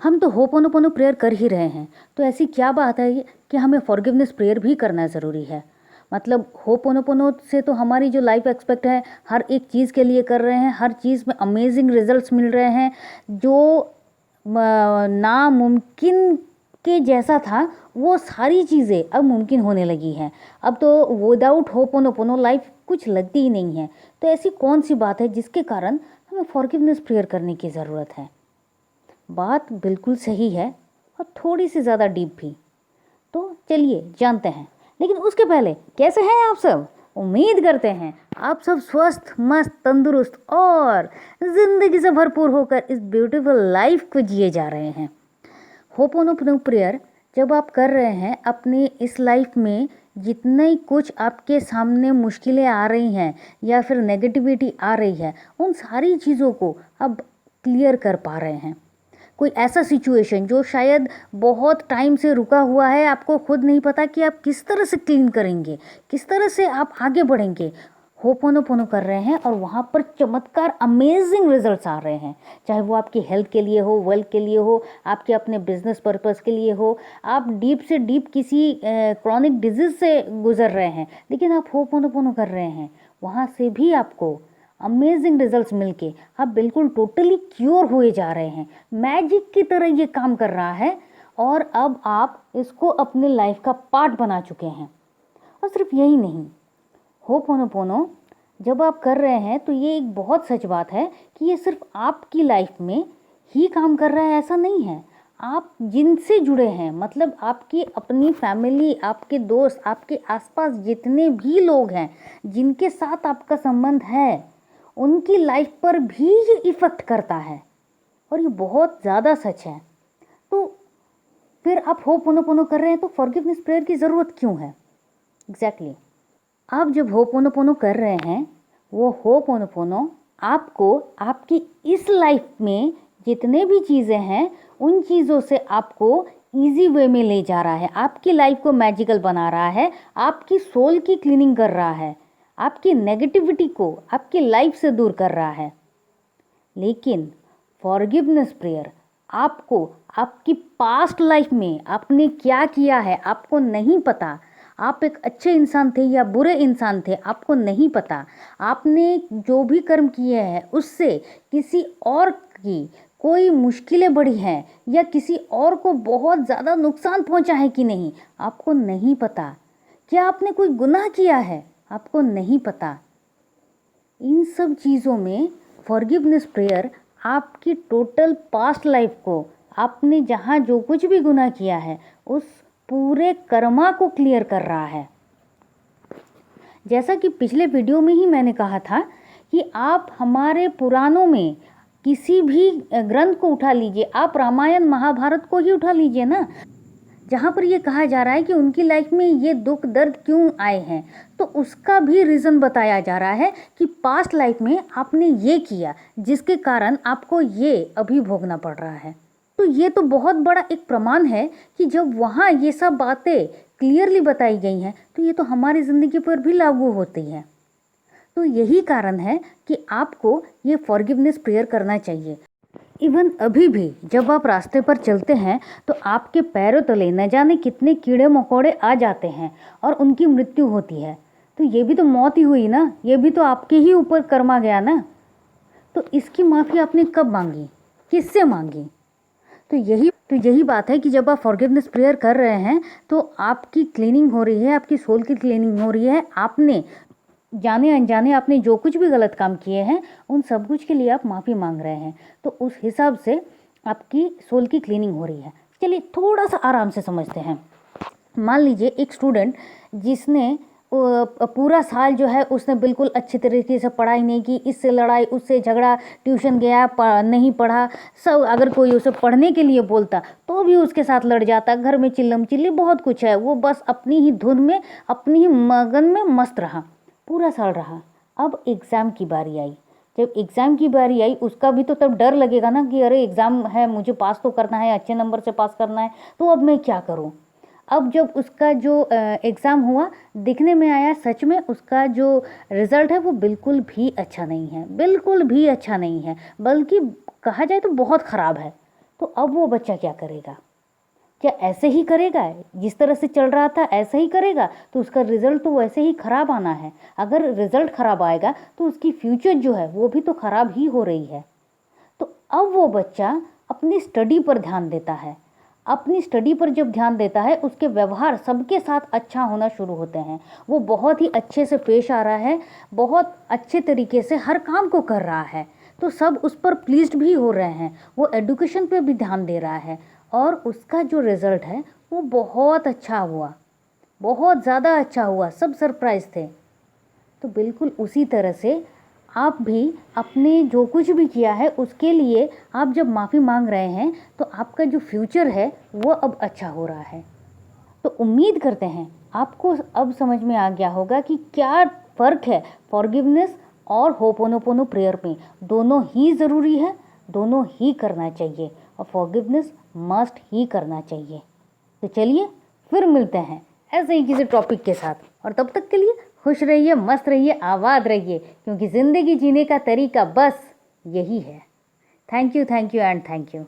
हम तो ho'oponopono prayer कर ही रहे हैं, तो ऐसी क्या बात है कि हमें फॉरगिवनेस प्रेयर भी करना ज़रूरी है। मतलब होपोनोपोनो से तो हमारी जो लाइफ एक्सपेक्ट है हर एक चीज़ के लिए कर रहे हैं, हर चीज़ में अमेजिंग रिजल्ट्स मिल रहे हैं। जो नामुमकिन के जैसा था वो सारी चीज़ें अब मुमकिन होने लगी हैं। अब तो विदाउट होपोनोपोनो लाइफ कुछ लगती ही नहीं है। तो ऐसी कौन सी बात है जिसके कारण हमें फॉरगिवनेस प्रेयर करने की ज़रूरत है। बात बिल्कुल सही है और थोड़ी सी ज़्यादा डीप भी। तो चलिए जानते हैं, लेकिन उसके पहले कैसे हैं आप सब। उम्मीद करते हैं आप सब स्वस्थ मस्त तंदुरुस्त और ज़िंदगी से भरपूर होकर इस ब्यूटीफुल लाइफ को जिए जा रहे हैं। होपोनोपोनो प्रेयर जब आप कर रहे हैं अपनी इस लाइफ में, जितनी कुछ आपके सामने मुश्किलें आ रही हैं या फिर नेगेटिविटी आ रही है, उन सारी चीज़ों को अब क्लियर कर पा रहे हैं। कोई ऐसा सिचुएशन जो शायद बहुत टाइम से रुका हुआ है, आपको खुद नहीं पता कि आप किस तरह से क्लीन करेंगे, किस तरह से आप आगे बढ़ेंगे, होपोनोपोनो कर रहे हैं और वहाँ पर चमत्कार अमेजिंग रिजल्ट्स आ रहे हैं। चाहे वो आपकी हेल्थ के लिए हो, वेल्थ के लिए हो, आपके अपने बिजनेस पर्पस के लिए हो, आप डीप से डीप किसी क्रॉनिक डिजीज से गुजर रहे हैं लेकिन आप होपोनोपोनो कर रहे हैं, वहाँ से भी आपको अमेजिंग रिजल्ट्स मिलके आप बिल्कुल टोटली क्योर हुए जा रहे हैं। मैजिक की तरह ये काम कर रहा है और अब आप इसको अपने लाइफ का पार्ट बना चुके हैं। और सिर्फ यही नहीं, होपोनोपोनो जब आप कर रहे हैं तो ये एक बहुत सच बात है कि ये सिर्फ आपकी लाइफ में ही काम कर रहा है ऐसा नहीं है। आप जिनसे जुड़े हैं, मतलब आपकी अपनी फैमिली, आपके दोस्त, आपके आसपास जितने भी लोग हैं जिनके साथ आपका संबंध है, उनकी लाइफ पर भी ये इफ़ेक्ट करता है और ये बहुत ज़्यादा सच है। तो फिर आप होपोनोपोनो कर रहे हैं तो फॉरगिवनेस प्रेयर की ज़रूरत क्यों है। एग्जैक्टली आप जब होपोनोपोनो कर रहे हैं, वो होपोनोपोनो आपको आपकी इस लाइफ में जितने भी चीज़ें हैं उन चीज़ों से आपको इजी वे में ले जा रहा है, आपकी लाइफ को मैजिकल बना रहा है, आपकी सोल की क्लीनिंग कर रहा है, आपकी नेगेटिविटी को आपकी लाइफ से दूर कर रहा है। लेकिन फॉरगिवनेस प्रेयर आपको आपकी पास्ट लाइफ में आपने क्या किया है आपको नहीं पता। आप एक अच्छे इंसान थे या बुरे इंसान थे आपको नहीं पता। आपने जो भी कर्म किए हैं उससे किसी और की कोई मुश्किलें बढ़ी हैं या किसी और को बहुत ज़्यादा नुकसान पहुंचा है कि नहीं, आपको नहीं पता। क्या आपने कोई गुनाह किया है, आपको नहीं पता। इन सब चीज़ों में फॉरगिवनेस प्रेयर आपकी टोटल पास्ट लाइफ को, आपने जहाँ जो कुछ भी गुनाह किया है उस पूरे कर्मा को क्लियर कर रहा है। जैसा कि पिछले वीडियो में ही मैंने कहा था कि आप हमारे पुराणों में किसी भी ग्रंथ को उठा लीजिए, आप रामायण महाभारत को ही उठा लीजिए ना, जहाँ पर ये कहा जा रहा है कि उनकी लाइफ में ये दुख दर्द क्यों आए हैं, तो उसका भी रीज़न बताया जा रहा है कि पास्ट लाइफ में आपने ये किया जिसके कारण आपको ये अभी भोगना पड़ रहा है। तो ये तो बहुत बड़ा एक प्रमाण है कि जब वहाँ ये सब बातें क्लियरली बताई गई हैं तो ये तो हमारी ज़िंदगी पर भी लागू होती हैं। तो यही कारण है कि आपको ये फॉरगिवनेस प्रेयर करना चाहिए। इवन अभी भी जब आप रास्ते पर चलते हैं तो आपके पैरों तले न जाने कितने कीड़े मकोड़े आ जाते हैं और उनकी मृत्यु होती है, तो ये भी तो मौत ही हुई ना, ये भी तो आपके ही ऊपर कर्मा गया ना। तो इसकी माफ़ी आपने कब मांगी, किससे मांगी। तो यही बात है कि जब आप फॉरगिवनेस प्रेयर कर रहे हैं तो आपकी क्लीनिंग हो रही है, आपकी सोल की क्लीनिंग हो रही है। आपने जाने अनजाने आपने जो कुछ भी गलत काम किए हैं उन सब कुछ के लिए आप माफ़ी मांग रहे हैं, तो उस हिसाब से आपकी सोल की क्लीनिंग हो रही है। चलिए थोड़ा सा आराम से समझते हैं। मान लीजिए एक स्टूडेंट जिसने पूरा साल जो है उसने बिल्कुल अच्छी तरीके से पढ़ाई नहीं की, इससे लड़ाई उससे झगड़ा, ट्यूशन गया नहीं पढ़ा, सब अगर कोई उसे पढ़ने के लिए बोलता तो भी उसके साथ लड़ जाता, घर में चिल्लम चिल्ली बहुत कुछ है, वो बस अपनी ही धुन में अपनी ही मगन में मस्त रहा, पूरा साल रहा। अब एग्ज़ाम की बारी आई, जब एग्ज़ाम की बारी आई उसका भी तो तब डर लगेगा ना कि अरे एग्ज़ाम है, मुझे पास तो करना है, अच्छे नंबर से पास करना है, तो अब मैं क्या करूं। अब जब उसका जो एग्ज़ाम हुआ दिखने में आया, सच में उसका जो रिज़ल्ट है वो बिल्कुल भी अच्छा नहीं है, बिल्कुल भी अच्छा नहीं है, बल्कि कहा जाए तो बहुत ख़राब है। तो अब वो बच्चा क्या करेगा? क्या ऐसे ही करेगा? जिस तरह से चल रहा था ऐसे ही करेगा? तो उसका रिजल्ट तो वैसे ही खराब आना है। अगर रिजल्ट खराब आएगा तो उसकी फ्यूचर जो है वो भी तो खराब ही हो रही है। तो अब वो बच्चा अपनी स्टडी पर ध्यान देता है। अपनी स्टडी पर जब ध्यान देता है, उसके व्यवहार सबके साथ अच्छा होना शुरू होते हैं। वो बहुत ही अच्छे से पेश आ रहा है, बहुत अच्छे तरीके से हर काम को कर रहा है, तो सब उस पर प्लीज्ड भी हो रहे हैं। वो एडुकेशन पे भी ध्यान दे रहा है और उसका जो रिज़ल्ट है वो बहुत अच्छा हुआ, बहुत ज़्यादा अच्छा हुआ, सब सरप्राइज थे। तो बिल्कुल उसी तरह से आप भी अपने जो कुछ भी किया है उसके लिए आप जब माफ़ी मांग रहे हैं तो आपका जो फ्यूचर है वो अब अच्छा हो रहा है। तो उम्मीद करते हैं आपको अब समझ में आ गया होगा कि क्या फ़र्क है फॉरगिवनेस और होपोनोपोनो प्रेयर में। दोनों ही ज़रूरी है, दोनों ही करना चाहिए और फॉरगिवनेस मस्ट ही करना चाहिए। तो चलिए फिर मिलते हैं ऐसे ही किसी टॉपिक के साथ, और तब तक के लिए खुश रहिए, मस्त रहिए, आबाद रहिए, क्योंकि ज़िंदगी जीने का तरीका बस यही है। Thank you and thank you.